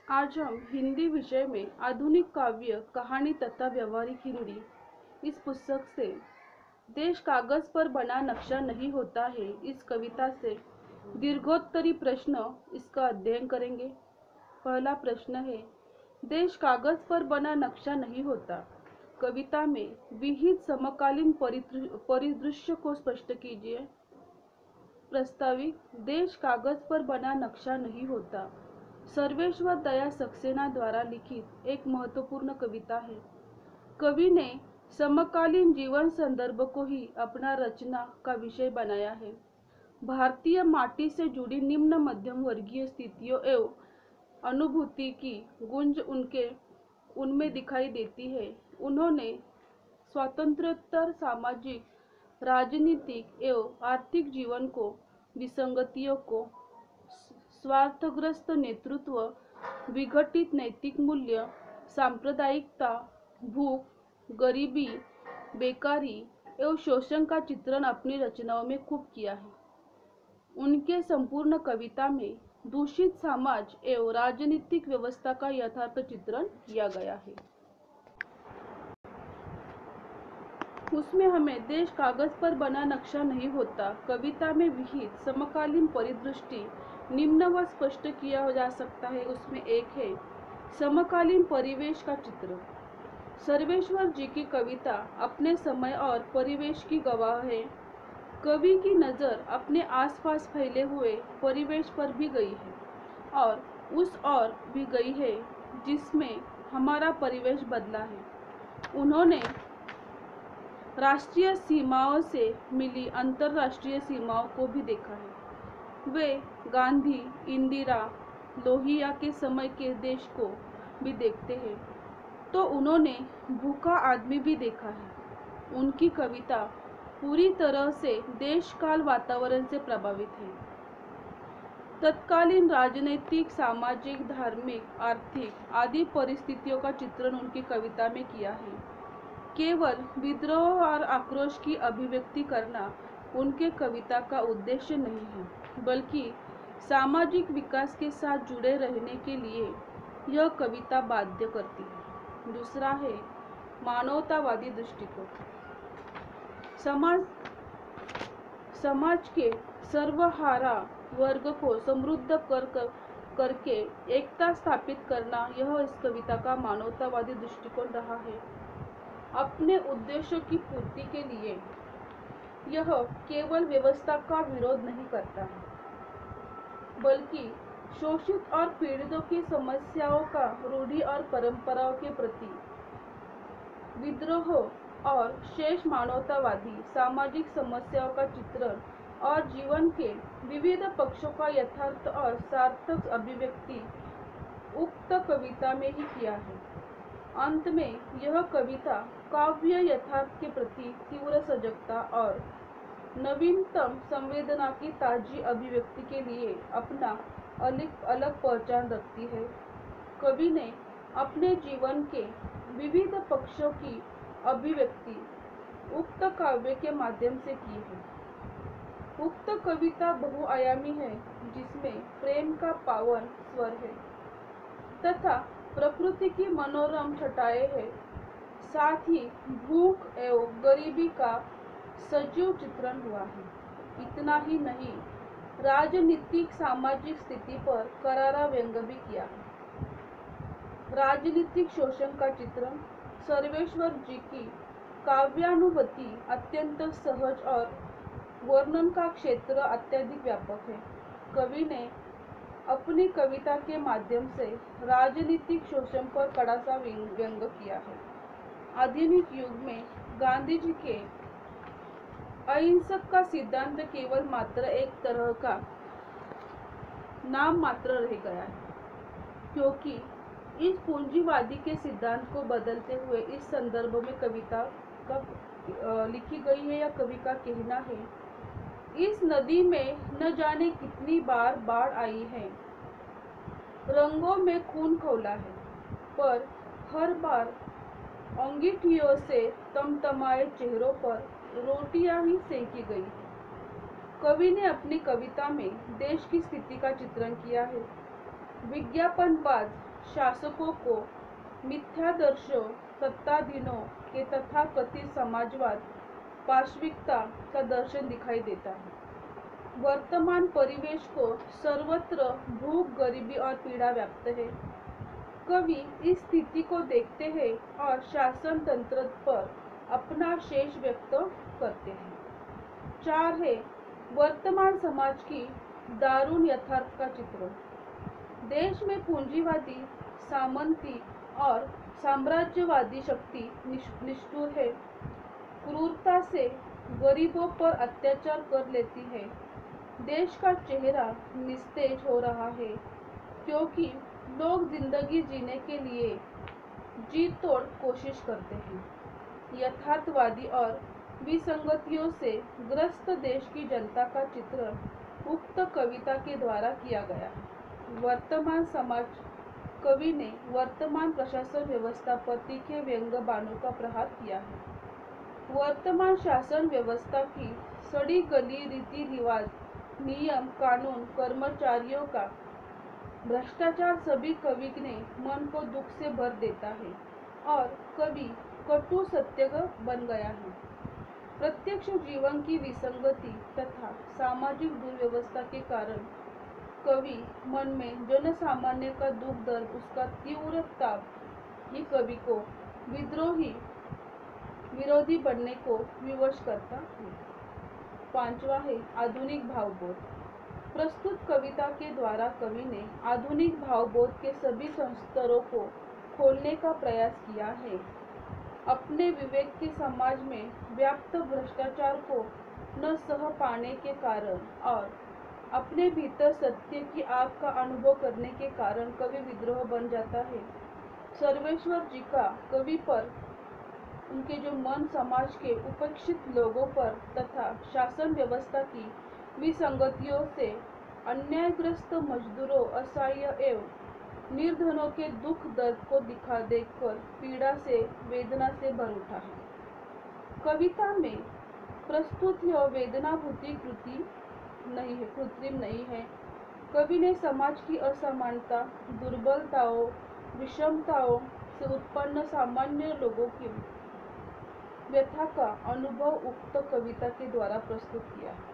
आज हम हिंदी विषय में आधुनिक काव्य कहानी तथा व्यवहारिक हिंदी इस पुस्तक से देश कागज पर बना नक्शा नहीं होता है इस कविता से दीर्घोत्तरी प्रश्न इसका अध्ययन करेंगे। पहला प्रश्न है, देश कागज पर बना नक्शा नहीं होता। कविता में विहित समकालीन परिदृश्य को स्पष्ट कीजिए। प्रस्तावित, देश कागज पर बना नक्शा नहीं होता सर्वेश्वर दया सक्सेना द्वारा लिखित एक महत्वपूर्ण कविता है। कवि ने समकालीन जीवन संदर्भ को ही अपना रचना का विषय बनाया है। भारतीय माटी से जुड़ी निम्न मध्यम वर्गीय स्थितियों एवं अनुभूति की गुंज उनमें दिखाई देती है। उन्होंने स्वातंत्र्योत्तर सामाजिक, राजनीतिक एवं आर्थिक जीवन को, विसंगतियों को, स्वार्थग्रस्त नेतृत्व, विघटित नैतिक मूल्य, सांप्रदायिकता, भूख, गरीबी, बेकारी एवं शोषण का चित्रण अपनी रचनाओं में खूब किया है। उनके संपूर्ण कविता में दूषित समाज एवं राजनीतिक व्यवस्था का यथार्थ चित्रण किया गया है। उसमें हमें देश कागज पर बना नक्शा नहीं होता कविता में विहित समकालीन परिदृष्टि निम्न व स्पष्ट किया जा सकता है। उसमें एक है समकालीन परिवेश का चित्र। सर्वेश्वर जी की कविता अपने समय और परिवेश की गवाह है। कवि की नज़र अपने आसपास फैले हुए परिवेश पर भी गई है और उस ओर भी गई है जिसमें हमारा परिवेश बदला है। उन्होंने राष्ट्रीय सीमाओं से मिली अंतर्राष्ट्रीय सीमाओं को भी देखा है। वे गांधी, इंदिरा, लोहिया के समय के देश को भी देखते हैं तो उन्होंने भूखा आदमी भी देखा है। उनकी कविता पूरी तरह से देश काल वातावरण से प्रभावित है। तत्कालीन राजनीतिक, सामाजिक, धार्मिक, आर्थिक आदि परिस्थितियों का चित्रण उनकी कविता में किया है। केवल विद्रोह और आक्रोश की अभिव्यक्ति करना उनके कविता का उद्देश्य नहीं है, बल्कि सामाजिक विकास के साथ जुड़े रहने के लिए यह कविता बाध्य करती है। दूसरा है मानवतावादी दृष्टिकोण। समाज के सर्वहारा वर्ग को समृद्ध करके एकता स्थापित करना यह इस कविता का मानवतावादी दृष्टिकोण रहा है। अपने उद्देश्यों की पूर्ति के लिए यह केवल व्यवस्था का विरोध नहीं करता है, बल्कि शोषित और पीड़ितों की समस्याओं का रूढ़ि और परंपराओं के प्रति विद्रोह और शेष मानवतावादी सामाजिक समस्याओं का चित्रण और जीवन के विविध पक्षों का यथार्थ और सार्थक अभिव्यक्ति उक्त कविता में ही किया है। अंत में यह कविता काव्य यथार्थ के प्रति तीव्र सजगता और नवीनतम संवेदना की ताजी अभिव्यक्ति के लिए अपना अलग पहचान रखती है। कवि ने अपने जीवन के विविध पक्षों की अभिव्यक्ति उक्त काव्य के माध्यम से की है। उक्त कविता बहुआयामी है, जिसमें प्रेम का पावन स्वर है तथा प्रकृति की मनोरम छटाएं हैं। साथ ही भूख एवं गरीबी का सजीव चित्रण हुआ है। इतना ही नहीं, राजनीतिक सामाजिक स्थिति पर करारा व्यंग्य भी किया है। राजनीतिक शोषण का चित्रण। सर्वेश्वर जी की काव्यानुभूति अत्यंत सहज और वर्णन का क्षेत्र अत्यधिक व्यापक है। कवि ने अपनी कविता के माध्यम से राजनीतिक शोषण पर कड़ा सा व्यंग्य किया है। आधुनिक युग में गांधी जी के अहिंसक का सिद्धांत केवल मात्र एक तरह का नाम मात्र रह गया है, क्योंकि इस पूंजीवादी के सिद्धांत को बदलते हुए इस संदर्भ में कविता लिखी गई है या कवि का कहना है, इस नदी में न जाने कितनी बार बाढ़ आई है, रंगों में खून खौला है, पर हर बार अंगीठियों से तमतमाए चेहरों पर रोटियां ही सेंकी गई। कवि ने अपनी कविता में देश की स्थिति का चित्रण किया है। विज्ञापनबाज शासकों को मिथ्यादर्शों, सत्ताधीनों के तथाकथित समाजवाद, पाशविकता का दर्शन दिखाई देता है। वर्तमान परिवेश को सर्वत्र भूख, गरीबी और पीड़ा व्याप्त है। कवि इस स्थिति को देखते हैं और शासन तंत्र पर अपना शेष व्यक्त करते हैं। 4 है वर्तमान समाज की दारुण यथार्थ का चित्रण। देश में पूंजीवादी, सामंती और साम्राज्यवादी शक्ति निष्ठुर है, क्रूरता से गरीबों पर अत्याचार कर लेती है। देश का चेहरा निस्तेज हो रहा है क्योंकि लोग जिंदगी जीने के लिए जी तोड़ कोशिश करते हैं। यथार्थवादी और विसंगतियों से ग्रस्त देश की जनता का चित्रण उक्त कविता के द्वारा किया गया है। वर्तमान समाज कवि ने वर्तमान प्रशासन व्यवस्था पर तीखे व्यंग्य बाणों का प्रहार किया है। वर्तमान शासन व्यवस्था की सड़ी गली रीति रिवाज, नियम कानून, कर्मचारियों का भ्रष्टाचार सभी कवि ने मन को दुख से भर देता है और कवि कटु सत्य बन गया है। प्रत्यक्ष जीवन की विसंगति तथा सामाजिक दुर्व्यवस्था के कारण कवि मन में जनसामान्य का दुख दर्द, उसका तीव्र ताप ही कवि को विद्रोही विरोधी बनने को विवश करता है। 5वां है आधुनिक भावबोध। प्रस्तुत कविता के द्वारा कवि ने आधुनिक भावबोध के सभी स्तरों को खोलने का प्रयास किया है। अपने विवेक के समाज में व्याप्त भ्रष्टाचार को न सह पाने के कारण और अपने भीतर सत्य की आग का अनुभव करने के कारण कवि विद्रोह बन जाता है। सर्वेश्वर जी का कवि पर, उनके जो मन समाज के उपेक्षित लोगों पर तथा शासन व्यवस्था की विसंगतियों से अन्यायग्रस्त मजदूरों, असहाय एवं निर्धनों के दुख दर्द को दिखा देखकर पीड़ा से, वेदना से भर उठा है। कविता में प्रस्तुत यह वेदनाभूति कृत्रिम नहीं है। कवि ने समाज की असमानता, दुर्बलताओं, विषमताओं से उत्पन्न सामान्य लोगों की व्यथा का अनुभव उक्त कविता के द्वारा प्रस्तुत किया है।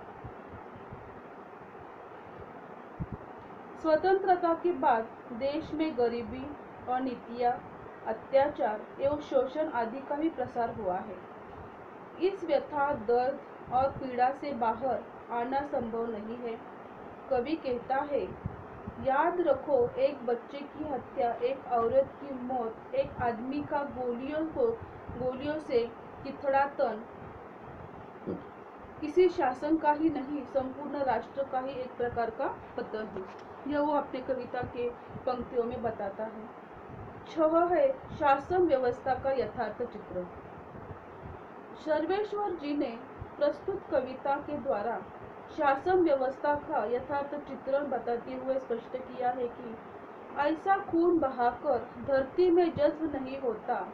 स्वतंत्रता के बाद देश में गरीबी, अनित्य, अत्याचार एवं शोषण आदि का भी प्रसार हुआ है। इस व्यथा, दर्द और पीड़ा से बाहर आना संभव नहीं है। कवि कहता है, याद रखो, एक बच्चे की हत्या, एक औरत की मौत, एक आदमी का गोलियों से चिथड़ा तन किसी शासन का ही नहीं, संपूर्ण राष्ट्र का ही एक प्रकार का पतन है। यह वो अपने कविता के पंक्तियों में बताता है। 6 है शासन व्यवस्था का यथार्थ चित्र। सर्वेश्वर जी ने प्रस्तुत कविता के द्वारा शासन व्यवस्था का यथार्थ चित्रण बताते हुए स्पष्ट किया है कि ऐसा खून बहाकर धरती में जज्ब नहीं होता,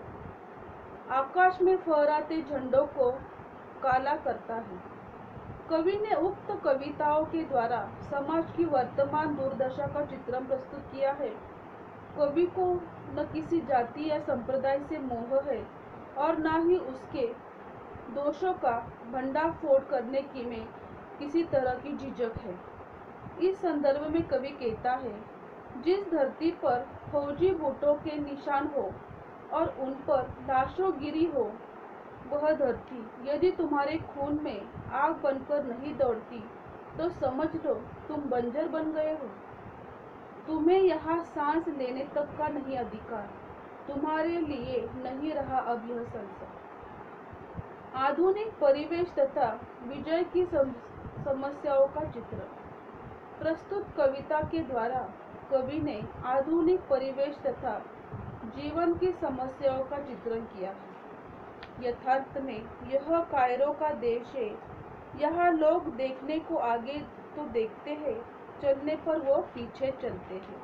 आकाश में फहराते झंडों को काला करता है। कवि ने उक्त कविताओं के द्वारा समाज की वर्तमान दुर्दशा का चित्रण प्रस्तुत किया है। कवि को न किसी जाति या संप्रदाय से मोह है और न ही उसके दोषों का भंडाफोड़ करने की में किसी तरह की झिझक है। इस संदर्भ में कवि कहता है, जिस धरती पर फौजी बूटों के निशान हो और उन पर लाशों गिरी हो, वह धरती यदि तुम्हारे खून में आग बनकर नहीं दौड़ती तो समझ लो तुम बंजर बन गए हो। तुम्हें यहाँ सांस लेने तक का नहीं अधिकार, तुम्हारे लिए नहीं रहा अब यह संसार। आधुनिक परिवेश तथा विजय की समस्याओं का चित्र। प्रस्तुत कविता के द्वारा कवि ने आधुनिक परिवेश तथा जीवन की समस्याओं का चित्रण किया है। यथार्थ में यह कायरों का देश है। यहाँ लोग देखने को आगे तो देखते हैं, चलने पर वो पीछे चलते हैं।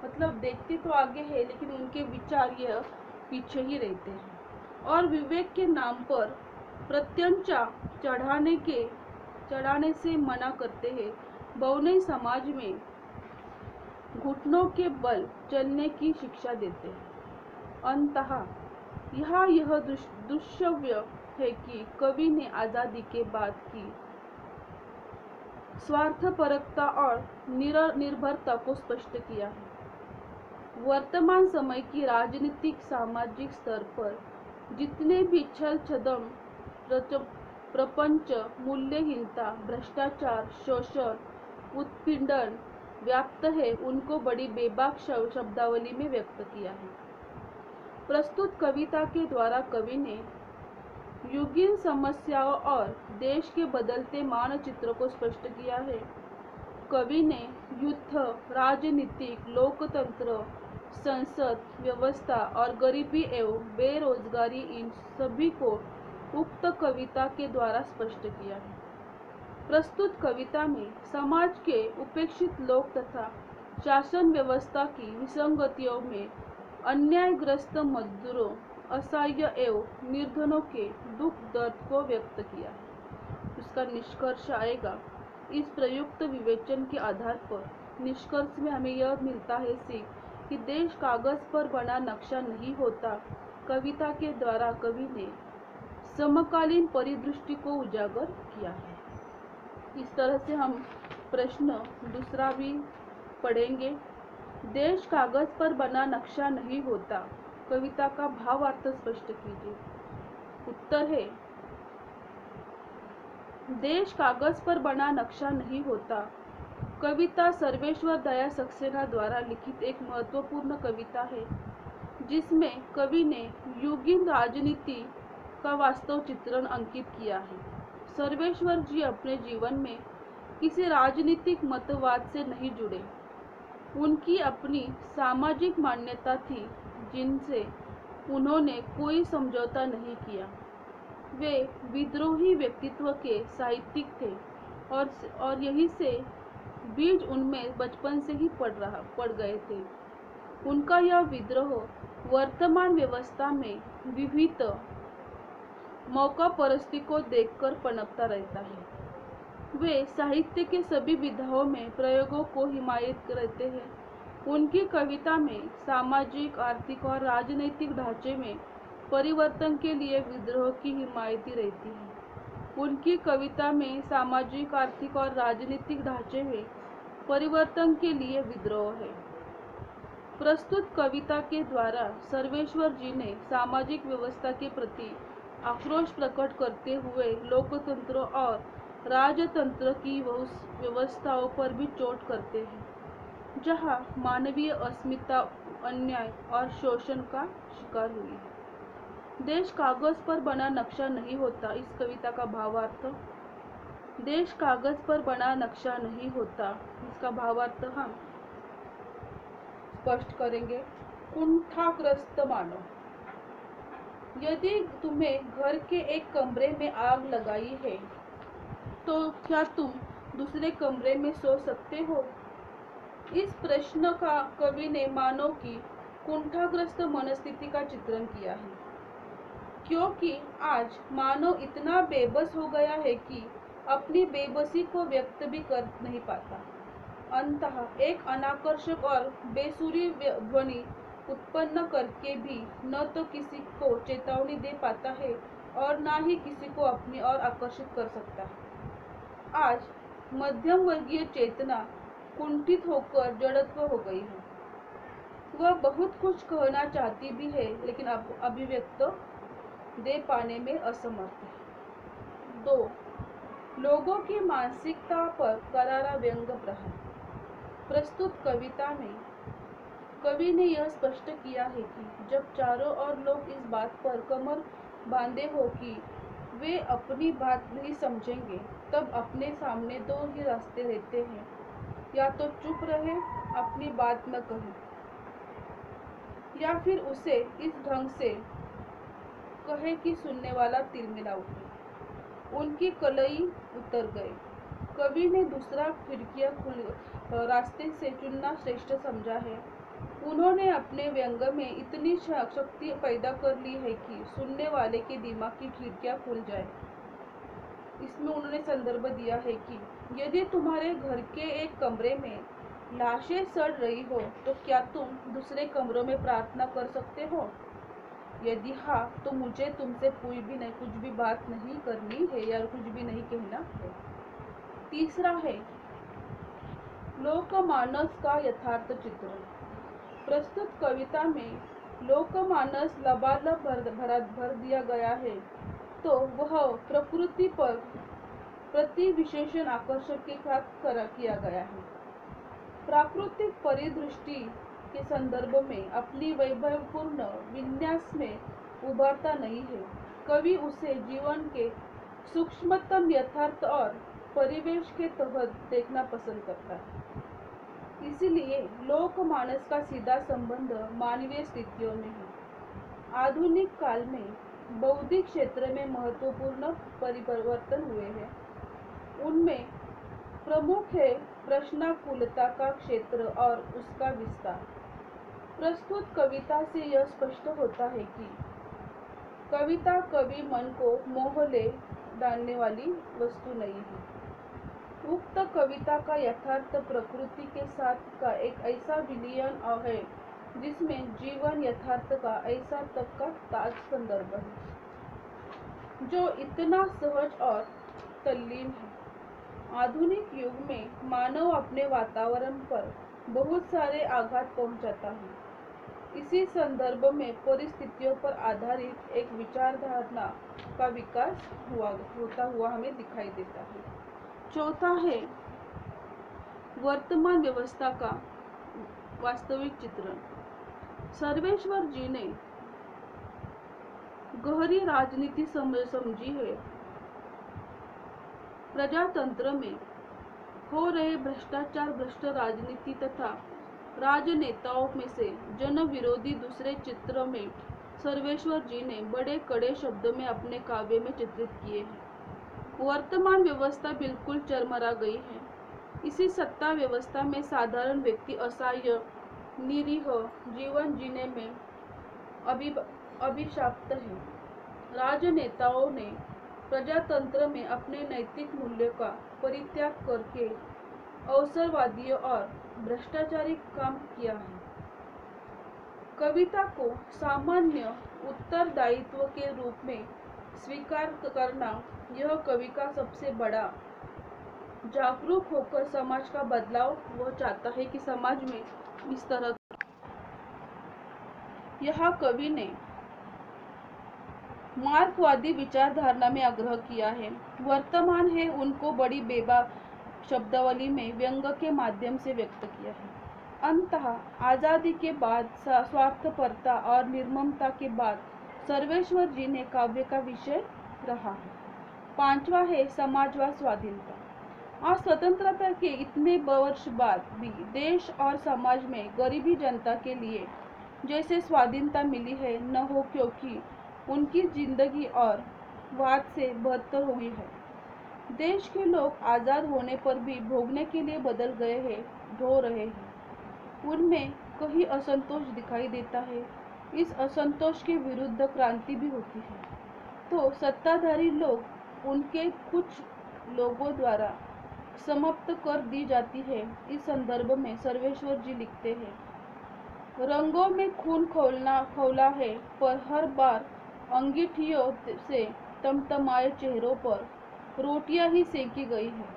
मतलब देखते तो आगे है लेकिन उनके विचार यह पीछे ही रहते हैं। और विवेक के नाम पर प्रत्यंचा चढ़ाने से मना करते हैं। बहुनय समाज में घुटनों के बल चलने की शिक्षा देते हैं। अंततः यह दृश्यव्य है कि कवि ने आजादी के बाद की स्वार्थपरकता और निर्भरता को स्पष्ट किया है। वर्तमान समय की राजनीतिक सामाजिक स्तर पर जितने भी छल छदम प्रपंच, मूल्यहीनता, भ्रष्टाचार, शोषण, उत्पीड़न व्याप्त है, उनको बड़ी बेबाक शब्दावली में व्यक्त किया है। प्रस्तुत कविता के द्वारा कवि ने युगीन समस्याओं और देश के बदलते मानचित्र को स्पष्ट किया है। कवि ने युद्ध, राजनीतिक, लोकतंत्र, संसद व्यवस्था और गरीबी एवं बेरोजगारी, इन सभी को उक्त कविता के द्वारा स्पष्ट किया है। प्रस्तुत कविता में समाज के उपेक्षित लोग तथा शासन व्यवस्था की विसंगतियों में अन्यायग्रस्त मजदूरों, असहाय एवं निर्धनों के दुख दर्द को व्यक्त किया है। उसका निष्कर्ष आएगा। इस प्रयुक्त विवेचन के आधार पर निष्कर्ष में हमें यह मिलता है सीख कि देश कागज पर बना नक्शा नहीं होता। कविता के द्वारा कवि ने समकालीन परिदृष्टि को उजागर किया है। इस तरह से हम प्रश्न दूसरा भी पढ़ेंगे। देश कागज पर बना नक्शा नहीं होता, कविता का भावार्थ स्पष्ट कीजिए। उत्तर है, देश कागज पर बना नक्शा नहीं होता कविता सर्वेश्वर दया सक्सेना द्वारा लिखित एक महत्वपूर्ण कविता है, जिसमें कवि ने युगीन राजनीति का वास्तव चित्रण अंकित किया है। सर्वेश्वर जी अपने जीवन में किसी राजनीतिक मतवाद से नहीं जुड़े। उनकी अपनी सामाजिक मान्यता थी, जिनसे उन्होंने कोई समझौता नहीं किया। वे विद्रोही व्यक्तित्व के साहित्यिक थे और यही से बीज उनमें बचपन से ही पड़ गए थे। उनका यह विद्रोह वर्तमान व्यवस्था में विविध मौका परस्ती को देखकर पनपता रहता है। वे साहित्य के सभी विधाओं में प्रयोगों को हिमायत करते हैं। उनकी कविता में सामाजिक, आर्थिक और राजनीतिक ढांचे में परिवर्तन के लिए विद्रोह की हिमायती रहती है। उनकी कविता में सामाजिक, आर्थिक और राजनीतिक ढांचे में परिवर्तन के लिए विद्रोह है। प्रस्तुत कविता के द्वारा सर्वेश्वर जी ने सामाजिक व्यवस्था के प्रति आक्रोश प्रकट करते हुए लोकतंत्र और राजतंत्र की व्यवस्थाओं पर भी चोट करते हैं, जहां मानवीय अस्मिता अन्याय और शोषण का शिकार हुई है। देश कागज पर बना नक्शा नहीं होता, इस कविता का भावार्थ। देश कागज पर बना नक्शा नहीं होता, इसका भावार्थ हम स्पष्ट करेंगे। कुंठाग्रस्त मानो। यदि तुम्हें घर के एक कमरे में आग लगाई है, तो क्या तुम दूसरे कमरे में सो सकते हो? इस प्रश्न का कवि ने मानव की कुंठाग्रस्त मनस्थिति का चित्रण किया है, क्योंकि आज मानव इतना बेबस हो गया है कि अपनी बेबसी को व्यक्त भी कर नहीं पाता। अंततः एक अनाकर्षक और बेसुरी ध्वनि उत्पन्न करके भी न तो किसी को चेतावनी दे पाता है और न ही किसी को अपनी ओर आकर्षित कर सकता है। आज मध्यम वर्गीय चेतना कुंठित होकर जड़त्व हो गई है। वह बहुत कुछ कहना चाहती भी है, लेकिन अभिव्यक्त दे पाने में असमर्थ है। 2. लोगों की मानसिकता पर करारा व्यंग्य प्रहार। प्रस्तुत कविता में कवि ने यह स्पष्ट किया है कि जब चारों ओर लोग इस बात पर कमर बांधे हो कि वे अपनी बात नहीं समझेंगे, तब अपने सामने दो ही रास्ते रहते हैं, या तो चुप रहे, अपनी बात न कहे, या फिर उसे इस ढंग से कहे कि सुनने वाला तिलमिला उठे। उनकी कलई उतर गए। कवि ने दूसरा रास्ते से चुनना श्रेष्ठ समझा है। उन्होंने अपने व्यंग में इतनी शक्ति पैदा कर ली है कि सुनने वाले के दिमाग की खिड़कियां खुल जाए। इसमें उन्होंने संदर्भ दिया है कि यदि तुम्हारे घर के एक कमरे में लाशें सड़ रही हो तो क्या तुम दूसरे कमरों में प्रार्थना कर सकते हो? यदि हाँ, तो मुझे तुमसे कुछ भी बात नहीं करनी है या कुछ भी नहीं कहना है। तीसरा है लोकमानस का यथार्थ चित्रण। प्रस्तुत कविता में लोकमानस लबालब भर दिया गया है, तो वह प्रकृति पर प्रति विशेषण आकर्षक के साथ किया गया है। प्राकृतिक परिदृष्टि के संदर्भ में अपनी वैभवपूर्ण विन्यास में उभरता नहीं है। कवि उसे जीवन के सूक्ष्मतम यथार्थ और परिवेश के तहत देखना पसंद करता है। इसलिए लोकमानस का सीधा संबंध मानवीय स्थितियों में है। आधुनिक काल में बौद्धिक क्षेत्र में महत्वपूर्ण परिवर्तन हुए हैं। उनमें प्रमुख है प्रश्नाकुलता का क्षेत्र और उसका विस्तार। प्रस्तुत कविता से यह स्पष्ट होता है कि कविता कवि मन को मोह ले डालने वाली वस्तु नहीं है। उक्त कविता का यथार्थ प्रकृति के साथ का एक ऐसा विलयन है जिसमें जीवन यथार्थ का ऐसा तक का ताज संदर्भ है जो इतना सहज और तल्लीन है। आधुनिक युग में मानव अपने वातावरण पर बहुत सारे आघात पहुंचाता है। इसी संदर्भ में परिस्थितियों पर आधारित एक विचारधारा का विकास होता हुआ हमें दिखाई देता है। चौथा है वर्तमान व्यवस्था का वास्तविक चित्रण। सर्वेश्वर जी ने गहरी राजनीति समझी है। प्रजातंत्र में हो रहे भ्रष्टाचार, भ्रष्ट राजनीति तथा राजनेताओं में से जन विरोधी दूसरे चित्र में सर्वेश्वर जी ने बड़े कड़े शब्दों में अपने काव्य में चित्रित किए हैं। वर्तमान व्यवस्था बिल्कुल चरमरा गई है। इसी सत्ता व्यवस्था में साधारण व्यक्ति असहाय निरीह जीवन जीने में अभिशाप्त है। राजनेताओं ने प्रजातंत्र में अपने नैतिक मूल्यों का परित्याग करके अवसरवादी और भ्रष्टाचारी काम किया है। कविता को सामान्य उत्तरदायित्व के रूप में स्वीकार करना यह कवि का सबसे बड़ा जागरूक होकर समाज का बदलाव वह चाहता है कि समाज में इस तरह यह कवि ने मार्क्सवादी विचारधारा में आग्रह किया है। वर्तमान है उनको बड़ी बेबा शब्दावली में व्यंग के माध्यम से व्यक्त किया है। अंततः आजादी के बाद स्वार्थपरता और निर्ममता के बाद सर्वेश्वर जी ने काव्य का विषय रहा है। पांचवा है समाजवाद स्वाधीनता। आज स्वतंत्रता के इतने वर्ष बाद भी देश और समाज में गरीबी जनता के लिए जैसे स्वाधीनता मिली है न हो, क्योंकि उनकी जिंदगी और वाद से बदतर हुई है। देश के लोग आज़ाद होने पर भी भोगने के लिए बदल गए हैं, ढो रहे हैं। उनमें कहीं असंतोष दिखाई देता है। इस असंतोष के विरुद्ध क्रांति भी होती है तो सत्ताधारी लोग उनके कुछ लोगों द्वारा समाप्त कर दी जाती है। इस संदर्भ में सर्वेश्वर जी लिखते हैं, रंगों में खून खौला है पर हर बार अंगीठियों से तमतमाए चेहरों पर रोटियां ही सेकी गई है।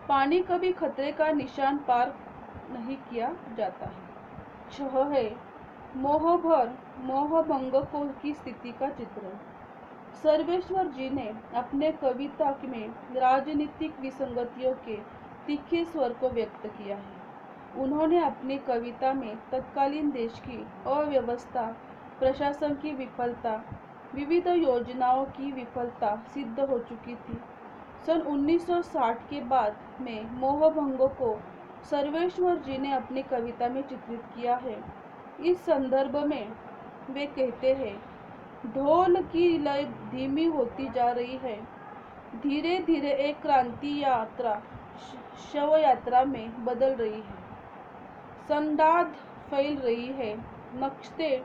पानी कभी खतरे का निशान पार नहीं किया जाता है। 6 है मोहभंग की स्थिति का चित्रण। सर्वेश्वर जी ने अपने कविता में राजनीतिक विसंगतियों के तीखे स्वर को व्यक्त किया है। उन्होंने अपनी कविता में तत्कालीन देश की अव्यवस्था, प्रशासन की विफलता, विविध योजनाओं की विफलता सिद्ध हो चुकी थी। सन 1960 के बाद में मोहभंग को सर्वेश्वर जी ने अपनी कविता में चित्रित किया है। इस संदर्भ में वे कहते हैं, ढोल की लय धीमी होती जा रही है। धीरे धीरे एक क्रांति यात्रा शव यात्रा में बदल रही है। संदाद फैल रही है। नक्शे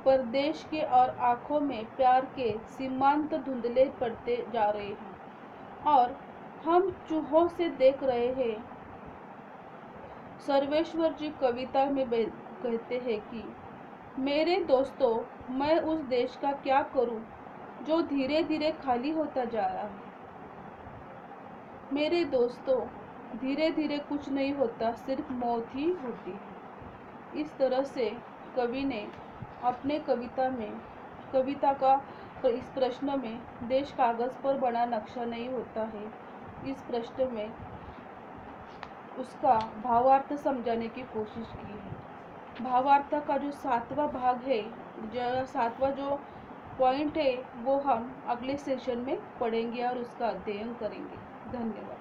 पर देश के और आंखों में प्यार के सीमांत धुंधले पड़ते जा रहे हैं और हम चूहों से देख रहे हैं सर्वेश्वर जी कविता में कहते हैं कि मेरे दोस्तों, मैं उस देश का क्या करूं जो धीरे धीरे खाली होता जा रहा है। मेरे दोस्तों, धीरे धीरे कुछ नहीं होता, सिर्फ मौत ही होती है। इस तरह से कवि ने अपने कविता का इस प्रश्न में देश कागज पर बना नक्शा नहीं होता है, इस प्रश्न में उसका भावार्थ समझाने की कोशिश की है। भावार्थ का जो 7वां भाग है, जो 7वां जो पॉइंट है, वो हम अगले सेशन में पढ़ेंगे और उसका अध्ययन करेंगे। धन्यवाद।